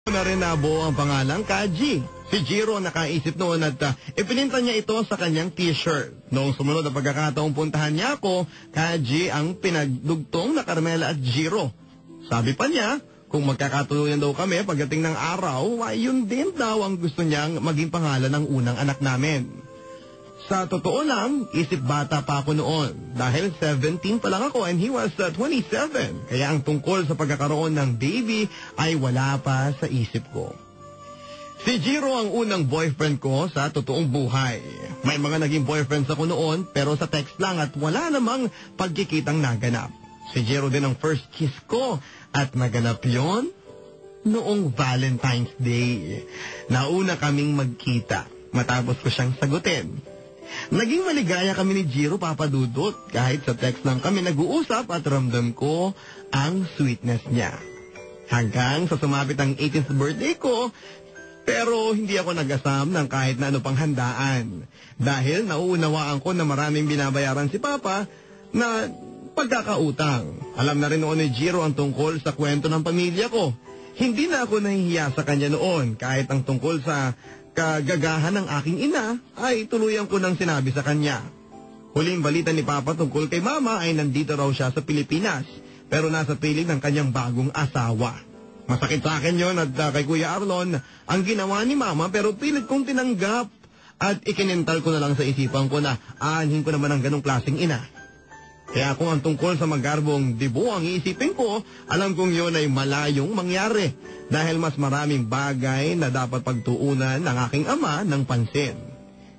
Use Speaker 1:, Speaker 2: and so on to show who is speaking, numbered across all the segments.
Speaker 1: na rin nabuo ang pangalang Kaji. Si Jiro nakaisip noon at ipininta niya ito sa kanyang t-shirt. Noong sumunod na pagkakataong puntahan niya ako, Kaji ang pinagdugtong na Carmela at Jiro. Sabi pa niya, kung magkakatuluyan daw kami pagdating ng araw, ay yun din daw ang gusto niyang maging pangalan ng unang anak namin. Sa totoo lang, isip bata pa ako noon. Dahil 17 pa lang ako and he was 27. Kaya ang tungkol sa pagkakaroon ng baby ay wala pa sa isip ko. Si Jiro ang unang boyfriend ko sa totoong buhay. May mga naging boyfriends ako noon pero sa text lang at wala namang pagkikitang naganap. Si Jiro din ang first kiss ko at naganap yon noong Valentine's Day. Nauna kaming magkita matapos ko siyang sagutin. Naging maligaya kami ni Jiro, Papa Dudut, kahit sa text lang kami nag-uusap at ramdam ko ang sweetness niya. Hanggang sa sumapit ang 18th birthday ko, pero hindi ako nag-asam ng kahit na ano pang handaan. Dahil nauunawaan ko na maraming binabayaran si Papa na pagkakautang. Alam na rin noon ni Jiro ang tungkol sa kwento ng pamilya ko. Hindi na ako nahihiya sa kanya noon kahit ang tungkol sa kagagahan ng aking ina ay tuluyan ko nang sinabi sa kanya. Huling balita ni Papa tungkol kay Mama ay nandito raw siya sa Pilipinas pero nasa piling ng kanyang bagong asawa. Masakit sa akin yon at kay Kuya Arlon ang ginawa ni Mama pero pilit kong tinanggap at ikinintal ko na lang sa isipan ko na aanhin ko naman ang ganong klaseng ina. Kaya kung ang tungkol sa magarbong dibo ang iisipin ko, alam kong yon ay malayong mangyari dahil mas maraming bagay na dapat pagtuunan ng aking ama ng pansin.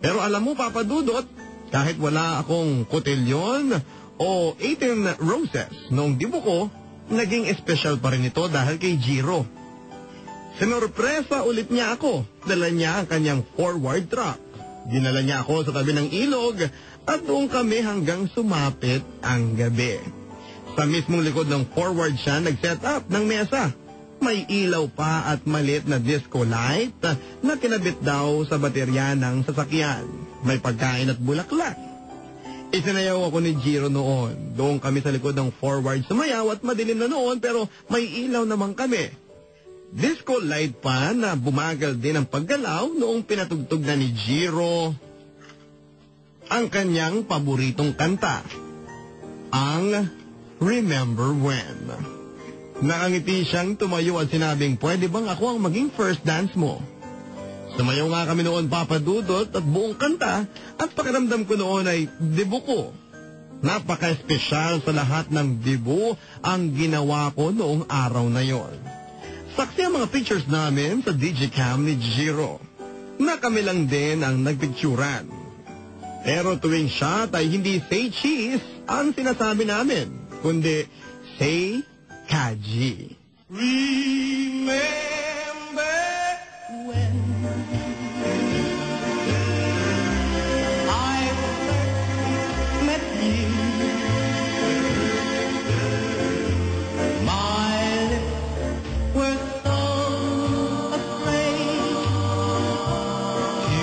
Speaker 1: Pero alam mo, Papa Dudut, kahit wala akong kotelyon o 18 roses noong dibo ko, naging espesyal pa rin ito dahil kay Jiro. Sinurpresa ulit niya ako. Dala niya ang kanyang forward truck. Dinala niya ako sa tabi ng ilog at doon kami hanggang sumapit ang gabi. Sa mismong likod ng forward siya nag-set up ng mesa. May ilaw pa at maliit na disco light na kinabit daw sa baterya ng sasakyan. May pagkain at bulaklak. Isinayaw ako ni Jiro noon. Doon kami sa likod ng forward sumayaw at madilim na noon pero may ilaw naman kami. Disco light pa na bumagal din ang paggalaw noong pinatugtog na ni Jiro ang kanyang paboritong kanta, ang Remember When. Nakangiti siyang tumayo at sinabing, pwede bang ako ang maging first dance mo? Sumayaw nga kami noon, Papa Dudut, at buong kanta at pakiramdam ko noon ay dibo ko. Napaka-espesyal sa lahat ng dibo ang ginawa ko noong araw na yon. Saksi ang mga pictures namin sa Digicam ni Jiro na kami lang din ang nagpicturan. Pero tuwing shot ay hindi say cheese ang sinasabi namin, kundi say Kaji. Remember when I first met you, my lips were so afraid to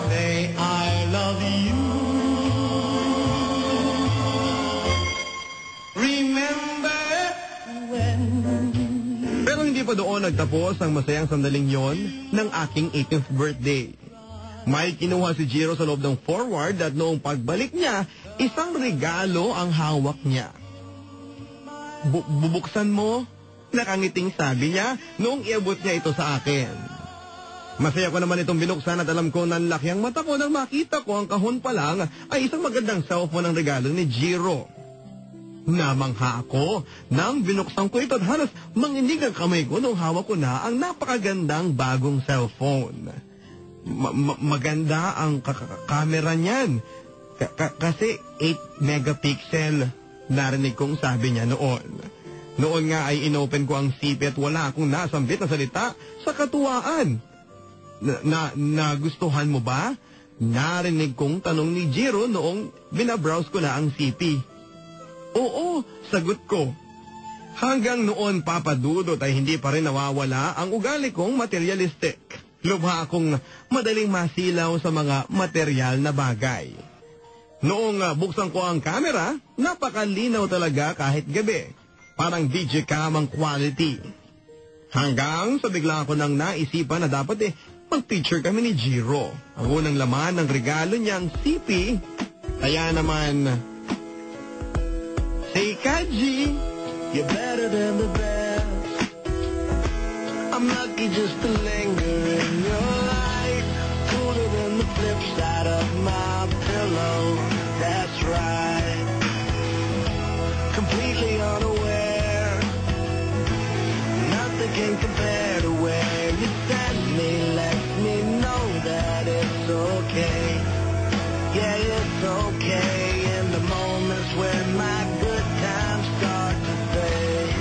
Speaker 1: say I love you. Remember when. Pero hindi pa doon nagtapos ang masayang sandaling yon ng aking 18th birthday. May kinuha si Jiro sa loob ng forward at noong pagbalik niya, isang regalo ang hawak niya. Bubuksan mo? Nakangiting sabi niya noong iabot niya ito sa akin. Masaya ko naman itong binuksan at alam ko nanlaki ang mata ko nang makita ko ang kahon pa lang ay isang magandang cellphone ang regalo ni Jiro. Namangha ako nang binuksan ko ito at halos manginig ang kamay ko nung hawak ko na ang napakagandang bagong cellphone. Maganda ang camera niyan. Kasi 8 megapixel, narinig kong sabi niya noon. Noon nga ay inopen ko ang CP at wala akong nasambit na salita sa katuwaan. Nagustuhan mo ba? Narinig kong tanong ni Jiro noong binabrowse ko na ang CP. Oo, sagot ko. Hanggang noon, Papa Dudut, ay hindi pa rin nawawala ang ugali kong materialistic. Lubha akong madaling masilaw sa mga material na bagay. Noong buksan ko ang camera, napakalinaw talaga kahit gabi. Parang Digicam ang quality. Hanggang sa bigla ko nang naisipan na dapat mag-picture kami ni Jiro. Ang unang laman ng regalo niyang CP. Kaya naman, say Kaji, you're better than the best. I'm lucky just to linger in your life. Cooler than the flip side of my pillow. That's right. Completely unaware. Nothing can compare to where you send me. Let me know that it's okay. Yeah, it's okay. In the moments when my good times start to fade.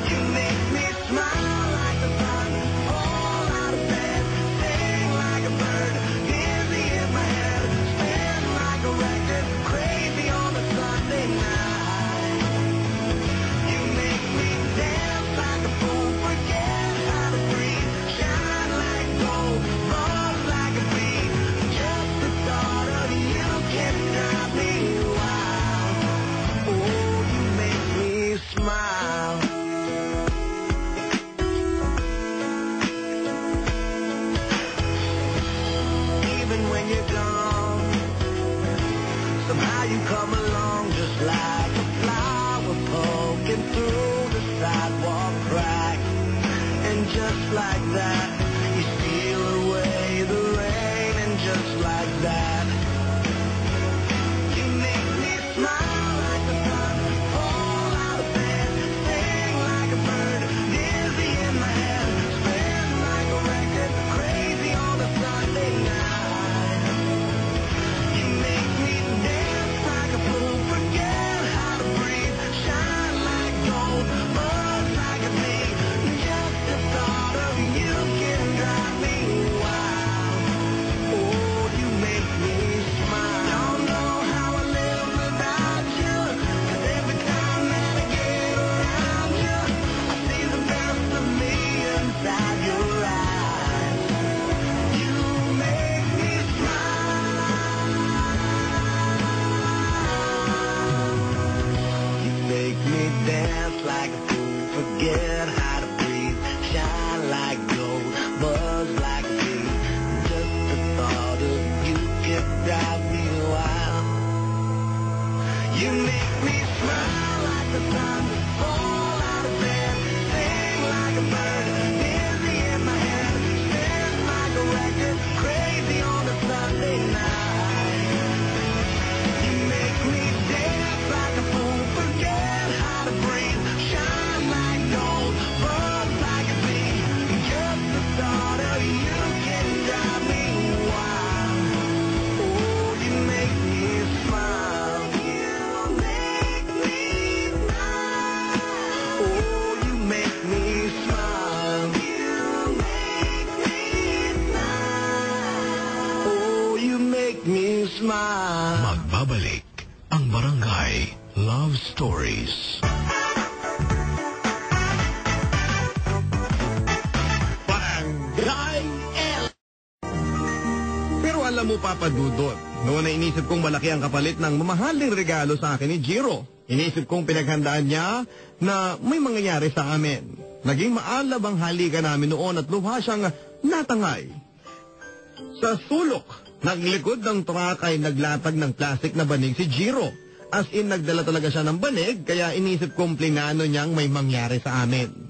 Speaker 1: You make me smile like the sun. Fall out of bed. Sing like a bird. Dizzy in my head. Spin like a record. Crazy on a Sunday night. You make me dance like a fool. Forget how to breathe. Shine like gold. Buzz like a bee. Just the thought of you can drive me wild. Oh, you make me smile. Even when you're gone, somehow you come along just like a flower poking through the sidewalk crack. And just like that, you steal away the rain. And just like that, you make me smile like the sun. Fall out of bed, sing like a bird. Dizzy in my head, spin like a record. Crazy on a Sunday night. You make me dance like a fool. Forget how to breathe. Shine like gold, buzz like a bee. Just the thought of you can drive me wild. Oh, you make me smile. Don't know how I live without you. 'Cause every time that I get around you, I see the best of me inside your eyes. You make me smile. You make me dance like a fool. Forget how to breathe. Shine like gold. Buzz like a bee. Just the thought of you can drive me wild. You make me smile like the sun. Fall out of bed. Sing like a bird. Dizzy in my head. Spin like a record. Crazy on a Sunday night. You make me dance like a fool. Forget how to breathe. Shine like gold. Buzz like a bee. Just the thought of you can drive me wild. Oh, you make me smile. You make me smile. Oh, you make me smile. You make me smile. Oh, you make me smile.
Speaker 2: Magbabalik ang Barangay Love Stories.
Speaker 1: Barangay L. Pero alam mo, Papa Dudot, noon na inisip kong malaki ang kapalit ng mamahaling regalo sa akin ni Jiro. Inisip kong pinaghandaan niya na may mangyayari sa amin. Naging maalab ang halikan namin noon at lubha siyang natangay. Sa sulok, naglikod ng truck ay naglatag ng plastic na banig si Jiro. As in, nagdala talaga siya ng banig, kaya inisip kong plinano niyang may mangyari sa amin.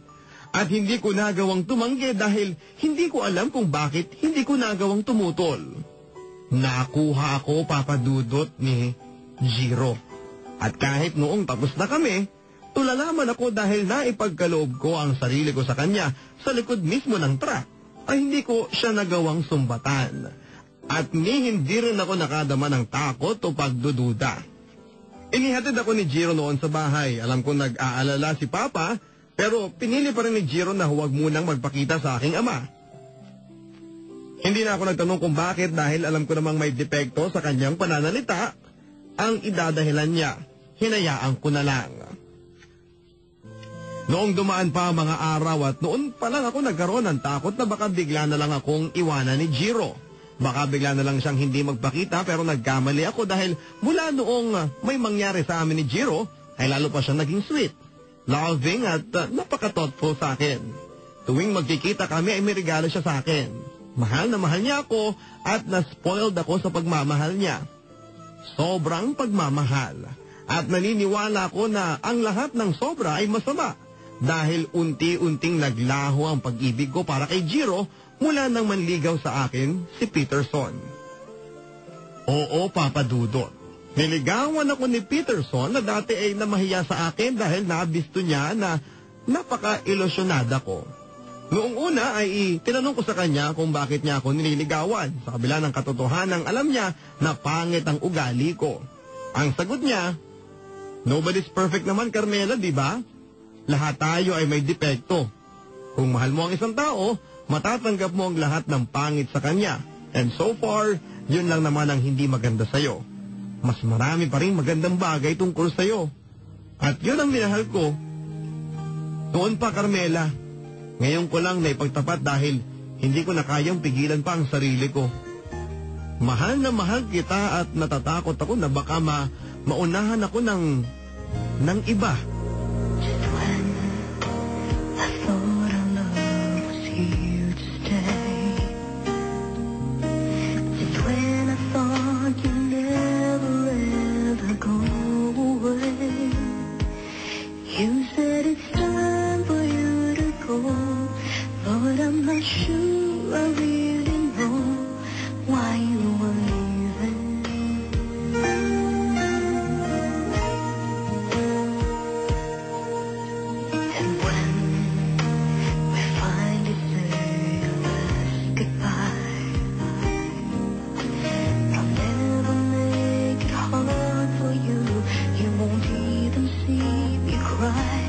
Speaker 1: At hindi ko nagawang tumanggi dahil hindi ko alam kung bakit hindi ko nagawang tumutol. Nakuha ako, Papa Dudot, ni Jiro. At kahit noong tapos na kami, tulalaman ako dahil naipagkaloob ko ang sarili ko sa kanya sa likod mismo ng truck, ay hindi ko siya nagawang sumbatan. At hindi rin ako nakadama ng takot o pagdududa. Inihatid ako ni Jiro noon sa bahay. Alam ko nag-aalala si Papa, pero pinili pa rin ni Jiro na huwag munang magpakita sa aking ama. Hindi na ako nagtanong kung bakit dahil alam ko namang may depekto sa kanyang pananalita. Ang idadahilan niya, hinayaan ko na lang. Noong dumaan pa mga araw at noon pa lang ako nagkaroon ng takot na baka bigla na lang akong iwanan ni Jiro. Baka bigla na lang siyang hindi magpakita pero nagkamali ako dahil mula noong may mangyari sa amin ni Jiro ay lalo pa siyang naging sweet. loving at napaka-thoughtful sa akin. Tuwing magkikita kami ay may regalo siya sa akin. Mahal na mahal niya ako at na-spoiled ako sa pagmamahal niya. Sobrang pagmamahal. At naniniwala ako na ang lahat ng sobra ay masama dahil unti-unting naglaho ang pag-ibig ko para kay Jiro mula nang manligaw sa akin si Peterson. Oo, Papa Dudut. Niligawan ako ni Peterson na dati ay namahiya sa akin dahil nabisto niya na napaka-ilusyonada ko. Noong una ay tinanong ko sa kanya kung bakit niya ako nililigawan. Sa kabila ng katotohanan, alam niya na pangit ang ugali ko. Ang sagot niya, nobody's perfect naman, Carmela, di ba? Lahat tayo ay may depekto. Kung mahal mo ang isang tao, matatanggap mo ang lahat ng pangit sa kanya. And so far, yun lang naman ang hindi maganda sa'yo. Mas marami pa rin magandang bagay tungkol sa'yo. At yun ang minahal ko. Noon pa, Carmela. Ngayon ko lang naipagtapat dahil hindi ko na kayang pigilan pa ang sarili ko. Mahal na mahal kita at natatakot ako na baka maunahan ako ng iba.
Speaker 3: Just when I thought our love was here to stay. Just when I thought you'd never ever go away. You said it's time for you to go, but I'm not sure I really know why you were leaving. And when we finally say our last goodbye, I'll never make it hard for you. You won't even see me cry.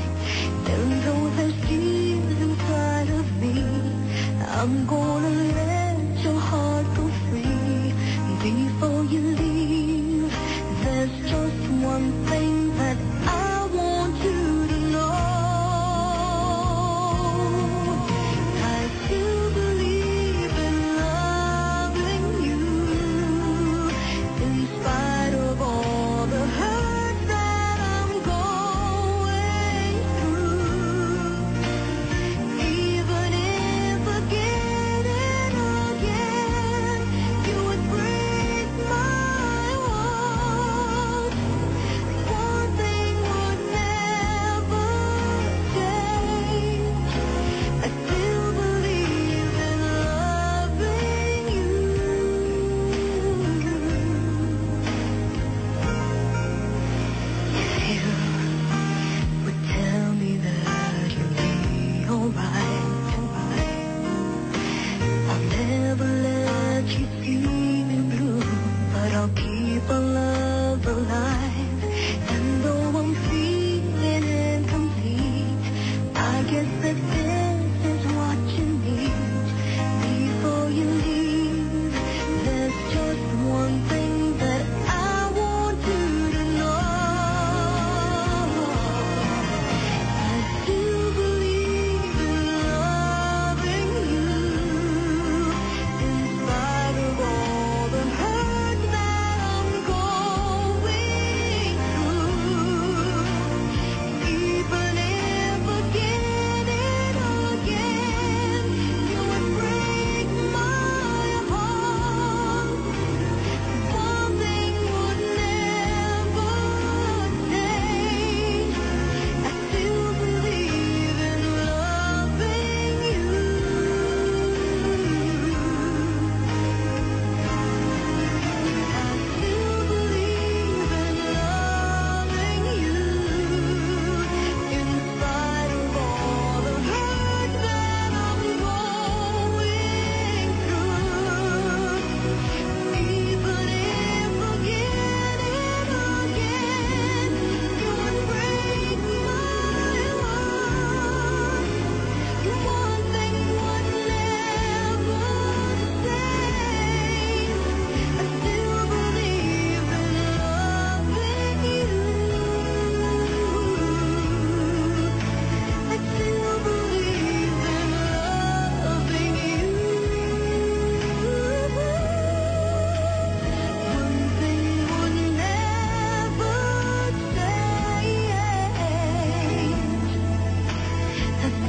Speaker 3: And though there's tears inside of me, I'm going